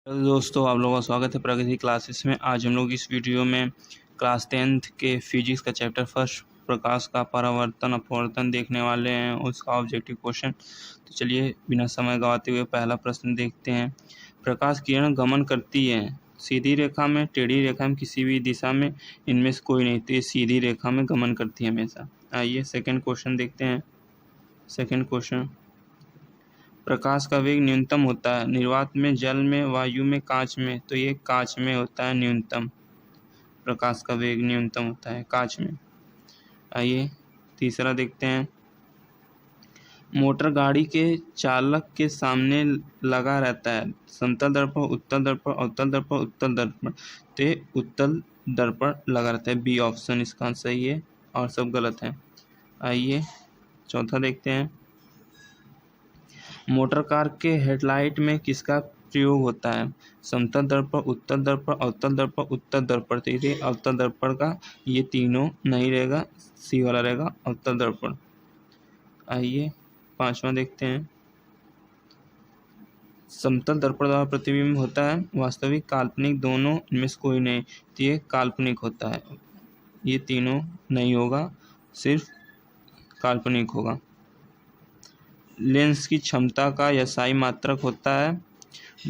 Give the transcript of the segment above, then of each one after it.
Hello दोस्तों, आप लोगों का स्वागत है प्रगति क्लासेस में। आज हम लोग इस वीडियो में क्लास 10th के फिजिक्स का चैप्टर फर्स्ट प्रकाश का परावर्तन अपवर्तन देखने वाले हैं, उसका ऑब्जेक्टिव क्वेश्चन। तो चलिए बिना समय गंवाते हुए पहला प्रश्न देखते हैं। प्रकाश किरण गमन करती है सीधी रेखा में, टेढ़ी रेखा में, किसी भी दिशा में, इनमें से कोई नहीं। तो ये सीधी रेखा में गमन करती है हमेशा। आइए सेकेंड क्वेश्चन देखते हैं। सेकेंड क्वेश्चन, प्रकाश का वेग न्यूनतम होता है निर्वात में, जल में, वायु में, कांच में। तो ये कांच में होता है न्यूनतम। प्रकाश का वेग न्यूनतम होता है कांच में। आइए तीसरा देखते हैं। मोटर गाड़ी के चालक के सामने लगा रहता है समतल दर्पण, उत्तल दर्पण, अवतल दर्पण, उत्तल दर्पण। तो ये उत्तल दर्पण लगा रहता है। बी ऑप्शन इसका सही है और सब गलत है। आइए चौथा देखते हैं। मोटर कार के हेडलाइट में किसका प्रयोग होता है? समतल दर्पण, उत्तल दर्पण, अवतल दर्पण, उत्तल दर्पण। तो ये अवतल दर्पण का ये तीनों नहीं रहेगा, सी वाला रहेगा अवतल दर्पण। आइए पांचवा देखते हैं। समतल दर्पण द्वारा प्रतिबिंब होता है वास्तविक, काल्पनिक, दोनों, इनमें से कोई नहीं। तो ये काल्पनिक होता है। ये तीनों नहीं होगा, सिर्फ काल्पनिक होगा। लेंस की क्षमता का SI मात्रक होता है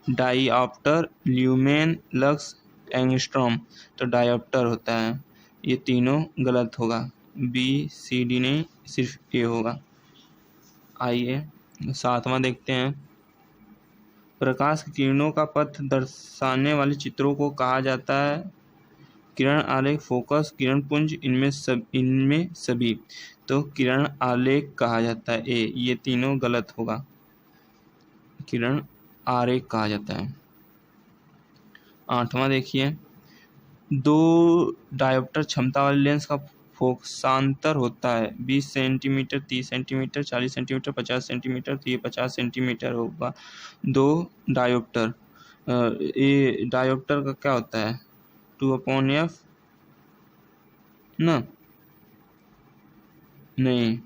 डाईऑप्टर, ल्यूमेन, लक्स, एंगस्ट्रॉम। तो डाईऑप्टर होता है। ये तीनों गलत होगा, बी सी डी नहीं, सिर्फ ए होगा। आइए सातवां देखते हैं। प्रकाश की किरणों का पथ दर्शाने वाले चित्रों को कहा जाता है किरण आलेख, फोकस, किरण पुंज, इनमें सभी। तो किरण आलेख कहा जाता है ए। ये तीनों गलत होगा, किरण आरेख कहा जाता है। आठवां देखिए। दो डायोप्टर क्षमता वाले लेंस का फोकसांतर होता है 20 सेंटीमीटर, 30 सेंटीमीटर, 40 सेंटीमीटर, 50 सेंटीमीटर। तो ये 50 सेंटीमीटर होगा। दो डायोप्टर, ये डायोप्टर का क्या होता है? 2/f ना, नहीं,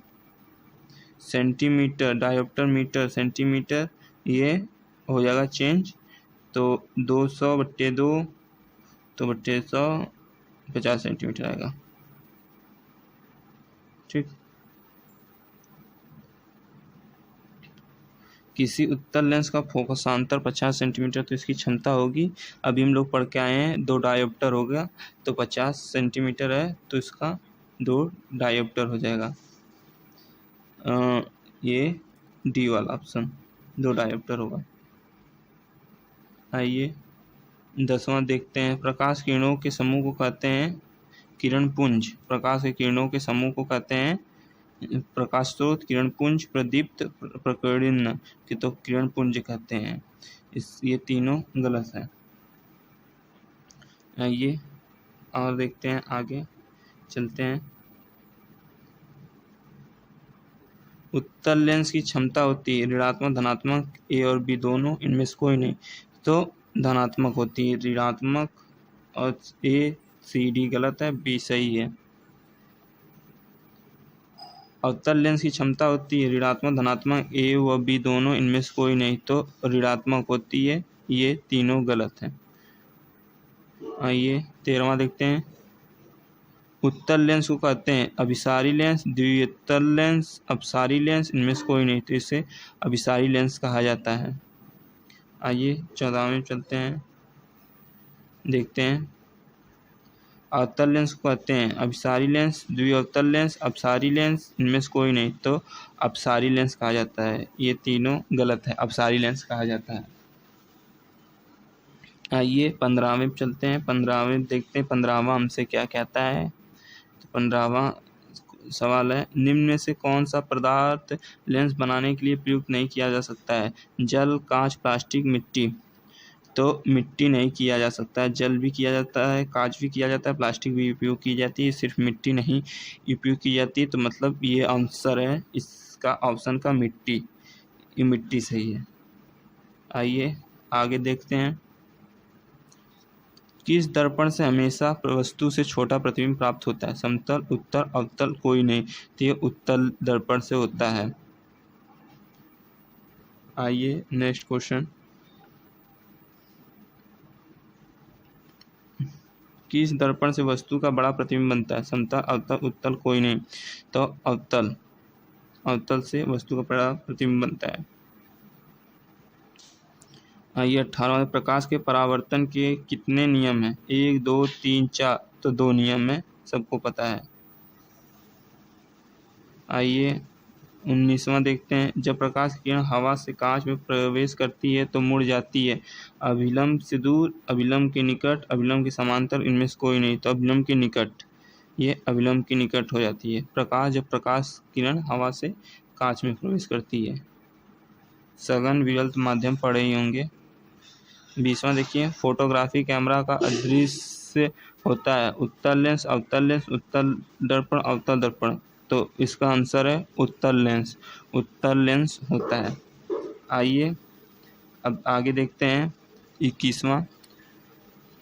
सेंटीमीटर, डायोप्टर मीटर, सेंटीमीटर, ये हो जाएगा चेंज। तो 200/2 तो 100 50 सेंटीमीटर आएगा। ठीक। किसी उत्तल लेंस का फोकसांतर 50 सेंटीमीटर, तो इसकी क्षमता होगी, अभी हम लोग पढ़ के आए हैं, 2 डायोप्टर हो गया। तो 50 सेंटीमीटर है तो इसका 2 डायोप्टर हो जाएगा। ये डी वाला ऑप्शन 2 डायोप्टर होगा। आइए 10वां देखते हैं। प्रकाश किरणों के समूह को कहते हैं किरण पुंज। प्रकाश के किरणों के समूह को कहते हैं प्रकाश स्रोत, किरण पुंज, प्रदीप्त, प्रकीर्णन के तो किरण पुंज कहते हैं। ये तीनों गलत है। आइए और देखते हैं, आगे चलते हैं। उत्तल लेंस की क्षमता होती है ऋणात्मक, धनात्मक, ए और बी दोनों, इनमें से कोई नहीं। तो धनात्मक होती है ऋणात्मक, और ए सी डी गलत है, बी सही है। अवतल लेंस की क्षमता होती है ऋणात्मक, धनात्मक, ए व बी दोनों, इनमें से कोई नहीं। तो ऋणात्मक होती है। ये तीनों गलत हैं। आइए 13वां देखते हैं। उत्तल लेंस को कहते हैं अभिसारी लेंस, द्वितल लेंस, अपसारी लेंस, इनमें से कोई नहीं। तो इसे अभिसारी लेंस कहा जाता है। आइए 14वें चलते हैं, देखते हैं। अवतल लेंस को कहते हैं अभिसारी लेंस, द्विअवतल लेंस, अपसारी लेंस, इनमें से कोई नहीं। तो अपसारी लेंस कहा जाता है। ये तीनों गलत है, अपसारी लेंस कहा जाता है। आइए 15वें चलते हैं। 15वें देखते हैं 15वां हमसे क्या कहता है। तो 15वां सवाल है, निम्न में से कौन सा पदार्थ लेंस बनाने के लिए प्रयुक्त नहीं किया जा सकता है? जल, कांच, प्लास्टिक, मिट्टी। तो मिट्टी नहीं किया जा सकता है, जल भी किया जाता है, कांच भी किया जाता है, प्लास्टिक भी उपयोग की जाती है, सिर्फ मिट्टी नहीं उपयोग की जाती है। तो मतलब ये आंसर है इसका ऑप्शन का, मिट्टी। ये मिट्टी सही है। आइए आगे देखते हैं। किस दर्पण से हमेशा वस्तु से छोटा प्रतिबिंब प्राप्त होता है? समतल, उत्तल, अवतल, कोई नहीं। तो ये उत्तल दर्पण से होता है। आइए नेक्स्ट क्वेश्चन। किस दर्पण से वस्तु का बड़ा प्रतिबिंब बनता है? समतल, अवतल, उत्तल, कोई नहीं। तो अवतल, अवतल से वस्तु का बड़ा प्रतिबिंब बनता है। आइए 18वां, प्रकाश के परावर्तन के कितने नियम हैं? 1, 2, 3, 4। तो 2 नियम है, सबको पता है। आइए 19वां देखते हैं। जब प्रकाश की किरण हवा से कांच में प्रवेश करती है तो मुड़ जाती है। अभिलंब से दूर, अभिलंब के निकट, अभिलंब के समांतर, इनमें से कोई नहीं। तो अभिलंब के निकट, ये अभिलंब के निकट हो जाती है जब प्रकाश किरण हवा से कांच में प्रवेश करती है। सघन विरल माध्यम पढ़े ही होंगे। 20वां देखिए, फोटोग्राफी कैमरा का अदृश्य होता है। उत्तल लेंस, अवतल लेंस, उत्तल दर्पण, अवतल दर्पण। तो इसका आंसर है उत्तल लेंस, उत्तल लेंस होता है। आइए अब आगे देखते हैं 21वां,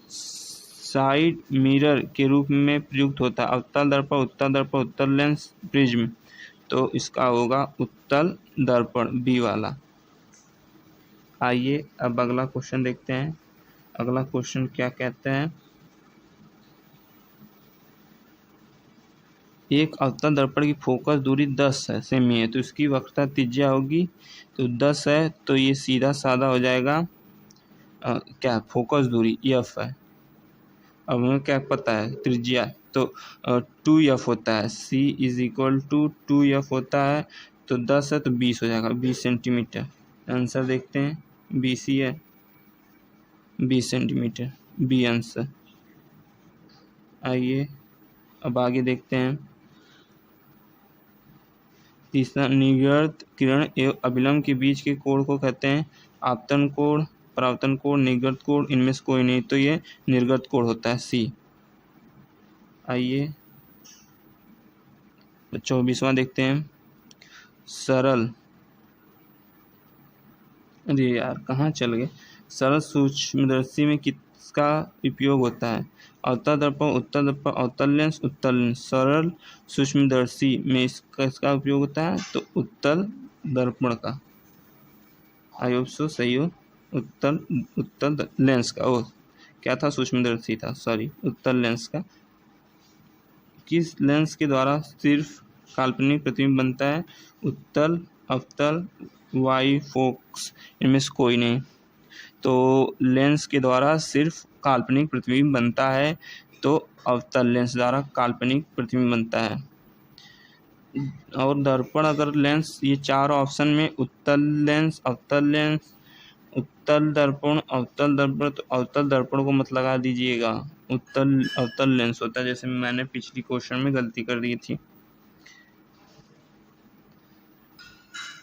साइड मिरर के रूप में प्रयुक्त होता है। अवतल दर्पण, उत्तल दर्पण, उत्तल लेंस, प्रिज्म। तो इसका होगा उत्तल दर्पण, बी वाला। आइए अब अगला क्वेश्चन देखते हैं। अगला क्वेश्चन क्या कहते हैं? एक अवतल दर्पण की फोकस दूरी 10 है, सेमी है, तो इसकी वक्रता त्रिज्या होगी। तो 10 है तो ये सीधा साधा हो जाएगा। क्या फोकस दूरी एफ है। अब हमें क्या पता है? त्रिज्या, तो 2f होता है। c = 2f होता है। तो 10 है तो 20 हो जाएगा, 20 सेंटीमीटर। आंसर देखते हैं, 20 ही है, 20 सेंटीमीटर, बी आंसर। आइए अब आगे देखते हैं। तीसरा, निर्गत किरण एवं अभिलंब के बीच के कोण को कहते हैं आपतन कोण, परावर्तन कोण, निर्गत कोण, इनमें से कोई नहीं। तो ये निर्गत कोण होता है, सी। आइए 24वां देखते हैं। सरल, अरे यार कहाँ चल गए? सरल सूक्ष्मदर्शी में किसका उपयोग होता है? अवतल दर्पण, उत्तल दर्पण, अवतल लेंस, उत्तल लेंस। सरल सूक्ष्मदर्शी में इसका उपयोग होता है तो उत्तल दर्पण का। आई होप सो सही हो। उत्तल लेंस का, ओ क्या था? सूक्ष्मदर्शी था, सॉरी, उत्तल लेंस का। किस लेंस के द्वारा सिर्फ काल्पनिक प्रतिबिंब बनता है? उत्तल, अवतल, वाइफोक्स, इनमें से कोई नहीं। तो लेंस के द्वारा सिर्फ काल्पनिक प्रतिबिंब बनता है तो अवतल लेंस द्वारा काल्पनिक प्रतिबिंब बनता है। और दर्पण अगर लेंस, ये 4 ऑप्शन में उत्तल लेंस, अवतल लेंस, उत्तल दर्पण, अवतल दर्पण, तो अवतल दर्पण को मत लगा दीजिएगा, अवतल लेंस होता है, जैसे मैंने पिछली क्वेश्चन में गलती कर दी थी।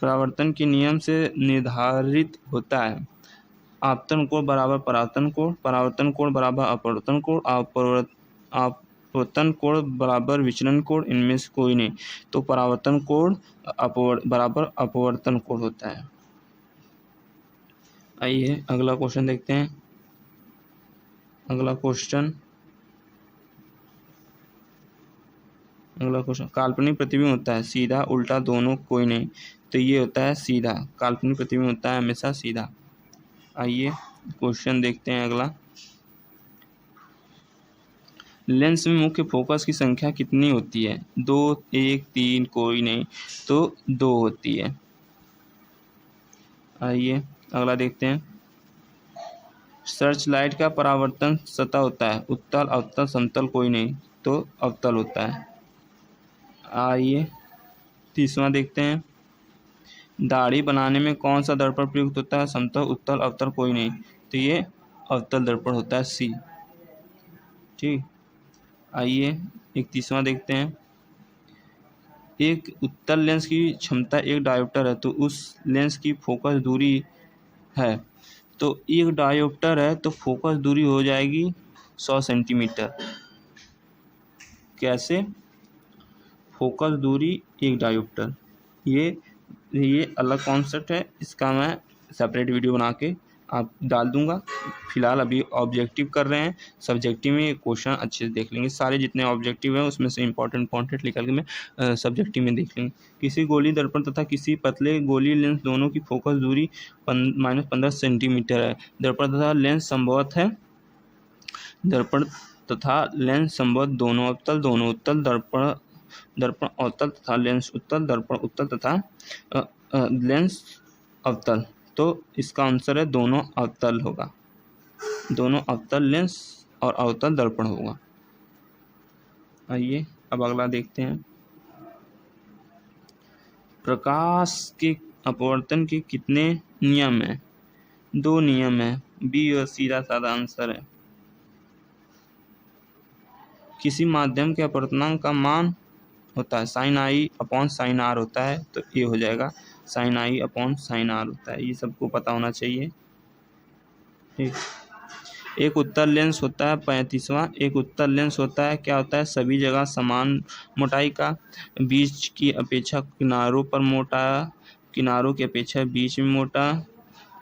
परावर्तन के नियम से निर्धारित होता है आपतन कोण बराबर परावर्तन कोण, परावर्तन कोण बराबर अपवर्तन कोण, अपवर्तन कोण बराबर विचलन कोण, इनमें से कोई नहीं। तो परावर्तन कोण बराबर अपवर्तन कोण होता है। आइए अगला क्वेश्चन देखते हैं। अगला क्वेश्चन, काल्पनिक प्रतिबिंब होता है सीधा, उल्टा, दोनों, कोई नहीं। तो ये होता है सीधा, काल्पनिक प्रतिबिंब होता है हमेशा सीधा। आइए क्वेश्चन देखते हैं अगला। लेंस में मुख्य फोकस की संख्या कितनी होती है? 2, 1, 3, कोई नहीं। तो 2 होती है। आइए अगला देखते हैं। सर्च लाइट का परावर्तन सतह होता है उत्तल, अवतल, समतल, कोई नहीं। तो अवतल होता है। आइए 30वां देखते हैं। दाढ़ी बनाने में कौन सा दर्पण प्रयुक्त होता है? समतल, उत्तल, अवतल, कोई नहीं। तो ये अवतल दर्पण होता है, सी। ठीक। आइए 31वां देखते हैं। एक उत्तल लेंस की क्षमता 1 डायोप्टर है तो उस लेंस की फोकस दूरी है, तो 1 डायोप्टर है तो फोकस दूरी हो जाएगी 100 सेंटीमीटर। कैसे? फोकस दूरी 1 डायोप्टर, ये अलग कॉन्सेप्ट है, इसका मैं सेपरेट वीडियो बना के आप डाल दूंगा। फिलहाल अभी ऑब्जेक्टिव कर रहे हैं, सब्जेक्टिव में क्वेश्चन अच्छे से देख लेंगे। सारे जितने ऑब्जेक्टिव हैं उसमें से इंपॉर्टेंट निकाल के मैं सब्जेक्टिव में देख लेंगे। किसी गोली दर्पण तथा किसी पतले गोली लेंस दोनों की फोकस दूरी -15 सेंटीमीटर है। दर्पण तथा लेंस संभवतः है, दर्पण तथा लेंस संबद्ध दोनों अवतल, दोनों उत्तल, दर्पण दर्पण अवतल तथा लेंस उत्तल, दर्पण उत्तल तथा लेंस अवतल। तो इसका आंसर है दोनों अवतल होगा, दोनों अवतल लेंस और अवतल दर्पण होगा। आइए अब अगला देखते हैं। प्रकाश के अपवर्तन के कितने नियम हैं? 2 नियम है। बी और सीधा साधा आंसर है। किसी माध्यम के अपवर्तनांक का मान होता है sine i upon sine r होता है, तो ये हो जाएगा sine i upon sine r होता है। ये सबको पता होना चाहिए। ठीक, एक उत्तल लेंस होता है 35वां। एक उत्तल लेंस होता है, क्या होता है, सभी जगह समान मोटाई का, बीच की अपेक्षा किनारों पर मोटा, किनारों की अपेक्षा बीच में मोटा,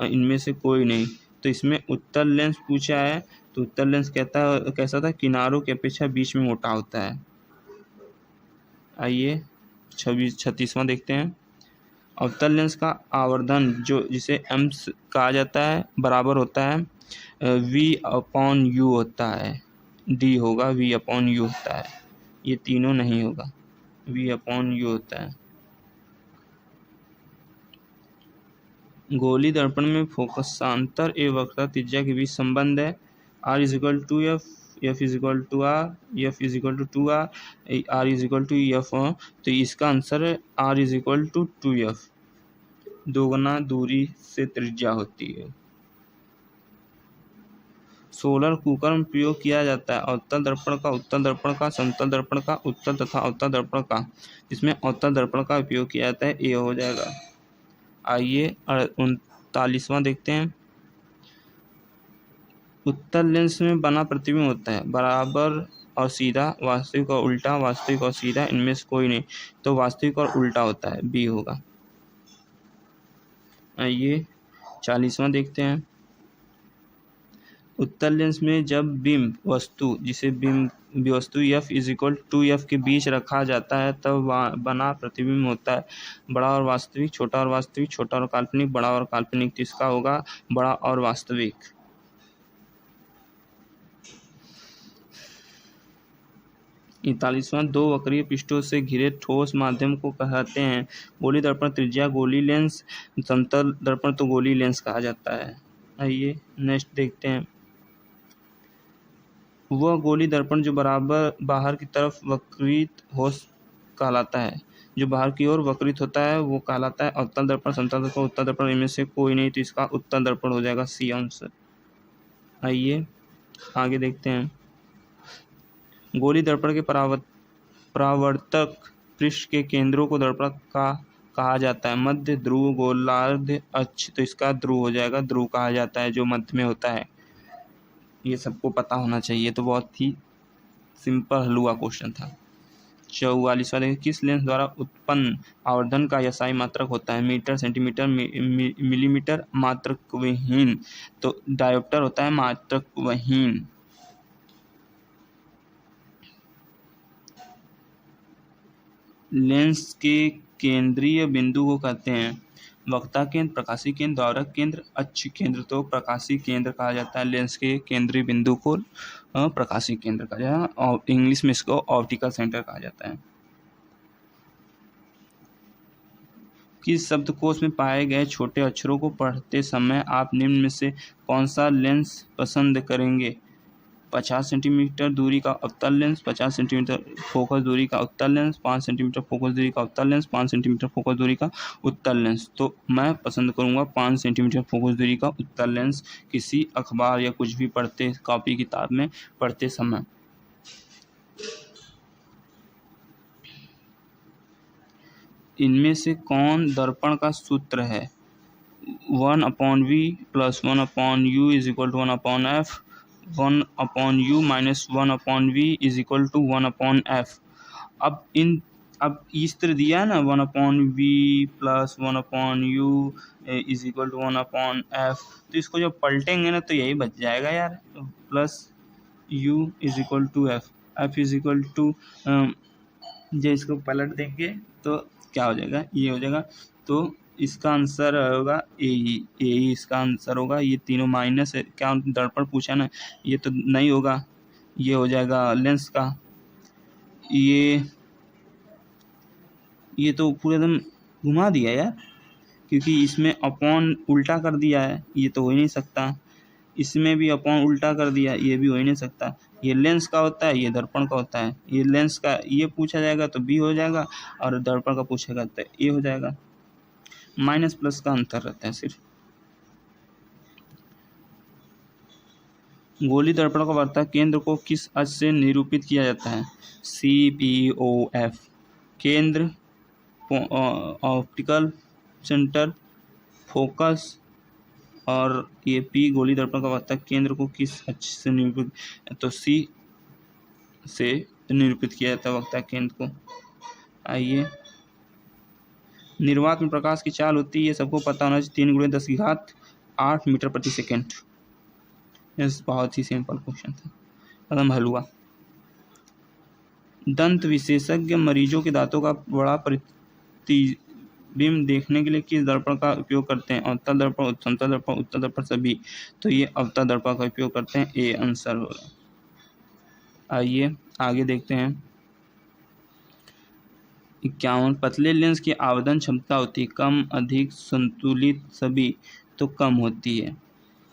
इनमें से कोई नहीं। तो इसमें उत्तल लेंस पूछा है, तो उत्तल लेंस कैसा था, किनारों की अपेक्षा बीच में मोटा होता है। आइए 36वां देखते हैं। अवतल लेंस का आवर्धन जो जिसे एम कहा जाता है बराबर होता है वी अपॉन यू होता है। डी होगा, वी अपॉन यू होता है। ये तीनों नहीं होगा, वी अपॉन यू होता है। गोली दर्पण में फोकसांतर एवं वक्रता त्रिज्या के बीच संबंध है r is equal to f, f is equal to r, f is equal to 2r, r is equal to f. तो इसका आंसर है r is equal to 2f, दोगुना दूरी से त्रिज्या होती है। सोलर कुकर में प्रयोग किया जाता है अवतल दर्पण का, उत्तल दर्पण का, समतल दर्पण का, उत्तल तथा अवतल दर्पण का। इसमें अवतल दर्पण का उपयोग किया जाता है, ए हो जाएगा। आइए 39वां देखते हैं। उत्तल लेंस में बना प्रतिबिंब होता है बराबर और सीधा, वास्तविक और उल्टा, वास्तविक और सीधा, इनमें से कोई नहीं। तो वास्तविक और उल्टा होता है, बी होगा। आइए 40वां देखते हैं। उत्तल लेंस में जब बिंब वस्तु, जिसे बिंब वस्तु f is equal to f के बीच रखा जाता है तब बना प्रतिबिंब होता है बड़ा और वास्तविक, छोटा और वास्तविक, छोटा और काल्पनिक, बड़ा और काल्पनिक। तो इसका होगा बड़ा और वास्तविक। 41वां, दो वक्रीय पृष्ठों से घिरे ठोस माध्यम को कहते हैं गोली दर्पण, त्रिज्या गोली लेंस, समतल दर्पण तो गोली लेंस कहा जाता है। आइए नेक्स्ट देखते हैं। वह गोली दर्पण जो बराबर बाहर की तरफ वक्रित हो कहलाता है, जो बाहर की ओर वक्रित होता है वो कहलाता है अवतल दर्पण, समतल दर्पण, उत्तल दर्पण, इनमें से कोई नहीं। तो इसका उत्तल दर्पण हो जाएगा, सी आंसर। आइए आगे देखते हैं। गोली दर्पण के परावर्तक पृष्ठ के केंद्रों को दर्पण का कहा जाता है मध्य, ध्रुव, गोलार्ध, अक्ष। तो इसका ध्रुव हो जाएगा, ध्रुव कहा जाता है जो मध्य में होता है। ये सबको पता होना चाहिए, तो बहुत ही सिंपल हलुआ क्वेश्चन था। 44वां देखिए, किस लेंस द्वारा उत्पन्न आवर्धन का एसआई मात्रक होता है मीटर, सेंटीमीटर, मिलीमीटर, मात्रक विहीन। तो डायोप्टर होता है मात्रक विहीन। लेंस के केंद्रीय बिंदु को कहते हैं वक्ता केंद्र, प्रकाशी केंद्र, द्वारक केंद्र, अक्ष केंद्र। तो प्रकाशी केंद्र कहा जाता है लेंस के केंद्रीय बिंदु को, प्रकाशी केंद्र कहा जाता है, और इंग्लिश में इसको ऑप्टिकल सेंटर कहा जाता है। किस शब्दकोश में पाए गए छोटे अक्षरों को पढ़ते समय आप निम्न में से कौन सा लेंस पसंद करेंगे? 50 सेंटीमीटर दूरी का अवतल लेंस, 50 सेंटीमीटर फोकस दूरी का उत्तल लेंस, 5 सेंटीमीटर फोकस दूरी का अवतल लेंस, 5 सेंटीमीटर फोकस दूरी का उत्तल लेंस। तो मैं पसंद करूंगा 5 सेंटीमीटर फोकस दूरी का उत्तल लेंस, किसी अखबार या कुछ भी पढ़ते, कॉपी किताब में पढ़ते समय। इनमें से कौन दर्पण का सूत्र है? 1/v + 1/u is equal to 1/f, 1/u minus 1/v is equal to 1/f। अब इस तरह दिया है ना, 1/v + 1/u is equal to 1/f। तो इसको जब पलटेंगे ना तो यही बच जाएगा यार, plus u is equal to f is equal to, जब इसको पलट देंगे तो क्या हो जाएगा, ये हो जाएगा। तो इसका आंसर होगा ए ही इसका आंसर होगा। ये तीनों माइनस है, क्या दर्पण पूछा ना, ये तो नहीं होगा, ये हो जाएगा लेंस का। ये तो पूरे एकदम घुमा दिया यार, क्योंकि इसमें अपॉन उल्टा कर दिया है, ये तो हो ही नहीं सकता। इसमें भी अपॉन उल्टा कर दिया, ये भी हो ही नहीं सकता। ये लेंस का होता है, ये दर्पण का होता है। ये लेंस का ये पूछा जाएगा तो बी हो जाएगा, और दर्पण का पूछेगा तो ए हो जाएगा। माइनस प्लस का अंतर रहता है सिर्फ। गोली दर्पण का वर्तक केंद्र को किस अक्ष से निरूपित किया जाता है? CPOF। केंद्र, ऑप्टिकल सेंटर, फोकस, और ये पी गोली दर्पण का वर्तक केंद्र को किस अक्ष से निरूपित, तो सी से निरूपित किया जाता है वक्ता केंद्र को। आइए, निर्वात में प्रकाश की चाल होती है, सबको पता होना चाहिए, 3×10⁸ मीटर प्रति सेकेंड। बहुत ही सिंपल क्वेश्चन था, एकदम हलवा। दंत विशेषज्ञ मरीजों के दांतों का बड़ा प्रतिबिंब देखने के लिए किस दर्पण का उपयोग करते हैं? अवतल दर्पण, समतल दर्पण, उत्तल दर्पण, सभी। तो ये अवतल दर्पण का उपयोग करते हैं, ए आंसर होगा। आइए आगे देखते हैं। 51, पतले लेंस की आवेदन क्षमता होती है कम, अधिक, संतुलित, सभी। तो कम होती है।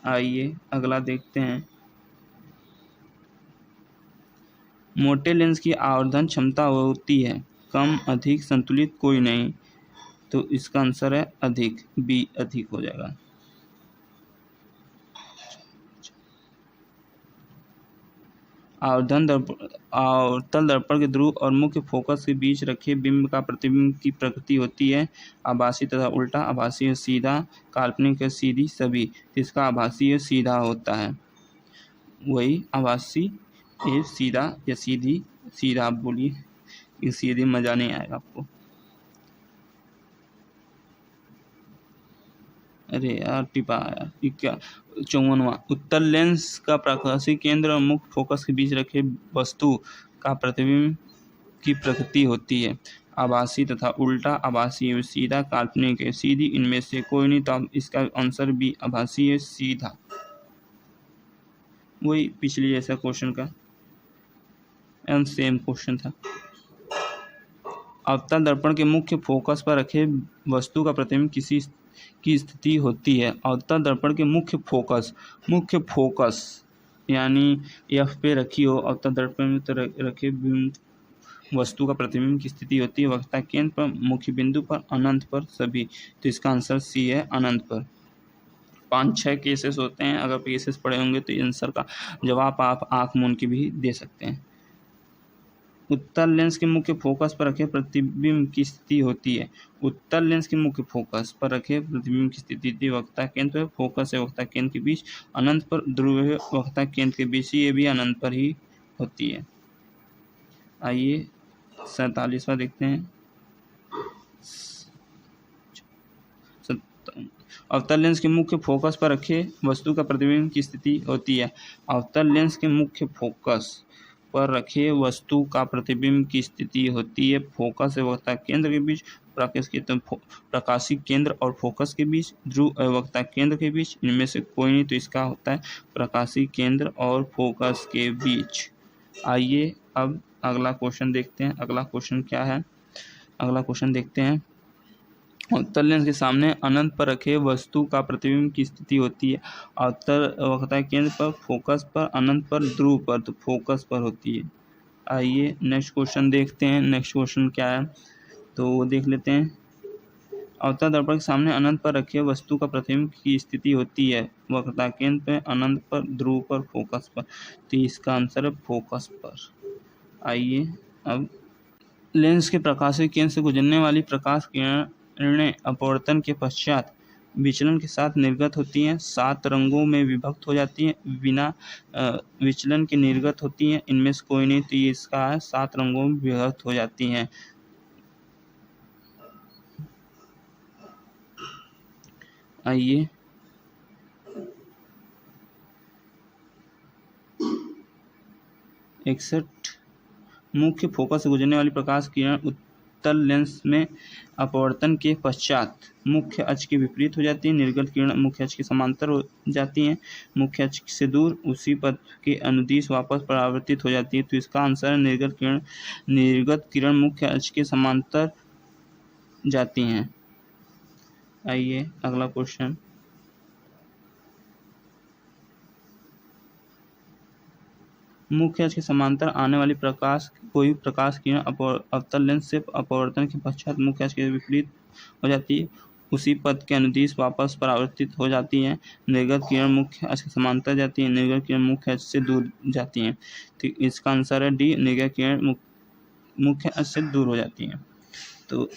आइए अगला देखते हैं। मोटे लेंस की आवर्धन क्षमता होती है कम, अधिक, संतुलित, कोई नहीं। तो इसका आंसर है अधिक, बी अधिक हो जाएगा। अवतल दर्पण के ध्रुव और मुख्य फोकस के बीच रखे बिंब का प्रतिबिंब की प्रकृति होती है आभासी तथा उल्टा, आभासी सीधा, काल्पनिक या सीधी, सभी। इसका आभासी सीधा होता है। वही आभासी सीधा या सीधी, सीधा आप बोलिए, ये सीधे मजा नहीं आएगा आपको। अरे यार टिपा यार, ये क्या। 54वां, उत्तल लेंस का प्रकाशीय केंद्र और मुख्य फोकस के बीच रखे वस्तु का प्रतिबिंब की प्रकृति होती है आभासी तथा उल्टा, आभासी सीधा, काल्पनिक है सीधी, इनमें से कोई नहीं। तो इसका आंसर भी आभासी है सीधा। वही पिछली जैसा क्वेश्चन का सेम क्वेश्चन था। अवतल दर्पण के मुख्य फोकस पर रखे वस्तु का प्रतिबिंब किसी की स्थिति होती है। अवतल दर्पण के मुख्य फोकस यानी एफ पे रखी हो, अवतल दर्पण में तो रखे वस्तु का प्रतिबिंब की स्थिति होती है वक्ता केंद्र पर, मुख्य बिंदु पर, अनंत पर, सभी। तो इसका आंसर सी है, अनंत पर। 5-6 केसेस होते हैं, अगर केसेस पढ़े होंगे तो आंसर का जवाब आप आंख मूंद के भी दे सकते हैं। उत्तल लेंस के मुख्य फोकस पर रखे प्रतिबिंब की स्थिति होती है। उत्तल लेंस के मुख्य फोकस पर रखे प्रतिबिंब की स्थिति वक्ता केंद्र, फोकस है वक्ता केंद्र के बीच, अनंत पर, ध्रुव है वक्ता केंद्र के बीच, ये भी अनंत पर ही होती है। आइए 47वां देखते हैं। अवतल लेंस के मुख्य फोकस पर रखे वस्तु का प्रतिबिंब की स्थिति होती है। अवतल लेंस के मुख्य फोकस पर रखे वस्तु का प्रतिबिंब की स्थिति होती है फोकस एवं वक्ता केंद्र के बीच, प्रकाशिक केंद्र और फोकस के बीच, ध्रुव एवं वक्ता केंद्र के बीच, इनमें से कोई नहीं। तो इसका होता है प्रकाशिक केंद्र और फोकस के बीच। आइए अब अगला क्वेश्चन देखते हैं। अगला क्वेश्चन क्या है? अगला क्वेश्चन देखते हैं। उत्तल लेंस के सामने अनंत पर रखे वस्तु का प्रतिबिंब की स्थिति होती है अवतल वक्ता केंद्र पर, फोकस पर, अनंत पर, ध्रुव पर। तो फोकस पर होती है। आइए नेक्स्ट क्वेश्चन देखते हैं। नेक्स्ट क्वेश्चन क्या है तो वो देख लेते हैं। अवतल दर्पण के सामने अनंत पर रखे वस्तु का प्रतिबिंब की स्थिति होती है वक्ता केंद्र पर, अनंत पर, ध्रुव पर, फोकस पर। तो इसका आंसर है फोकस पर। आइए अब लेंस के प्रकाशीय केंद्र से गुजरने वाली प्रकाश किरणें अपवर्तन के पश्चात विचलन के साथ निर्गत होती हैं, 7 रंगों में विभक्त हो जाती हैं, बिना विचलन के निर्गत होती हैं, इनमें से कोई नहीं। तो ये इसका है 7 रंगों में विभक्त हो जाती हैं। आइए मुख्य फोकस से गुजरने वाली प्रकाश किरण अवतल लेंस में अपवर्तन के पश्चात मुख्य अक्ष के विपरीत हो जाती है। निर्गत किरण मुख्य अक्ष के समांतर हो जाती हैं। मुख्य अक्ष से दूर उसी पथ के अनुदिश वापस परावर्तित हो जाती है। तो इसका आंसर है निर्गत किरण मुख्य अक्ष के समांतर जाती हैं। आइए अगला क्वेश्चन। मुख्य अक्ष के समांतर आने वाली कोई प्रकाश किरण अवतल लेंस से अपवर्तन के पश्चात मुख्य अक्ष के विपरीत हो जाती है। उसी पथ के अनुदिश वापस परावर्तित हो जाती हैं। निर्गत किरण मुख्य अक्ष के समांतर जाती है। निर्गत किरण मुख्य अक्ष से दूर जाती हैं। तो इसका आंसर है डी, निर्गत किरण मुख्य अक्ष से दूर हो जाती हैं। तो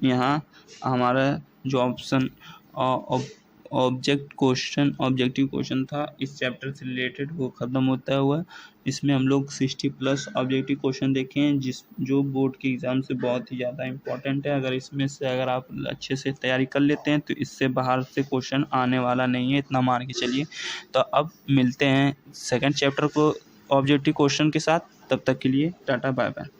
यहाँ हमारा जो ऑप्शन ऑब्जेक्टिव क्वेश्चन था इस चैप्टर से रिलेटेड वो ख़त्म होता हुआ। इसमें हम लोग 60+ ऑब्जेक्टिव क्वेश्चन देखे हैं जो बोर्ड के एग्ज़ाम से बहुत ही ज़्यादा इम्पोर्टेंट है। अगर आप अच्छे से तैयारी कर लेते हैं तो इससे बाहर से क्वेश्चन आने वाला नहीं है, इतना मान के चलिए। तो अब मिलते हैं सेकंड चैप्टर को ऑब्जेक्टिव क्वेश्चन के साथ। तब तक के लिए टाटा बाय बाय।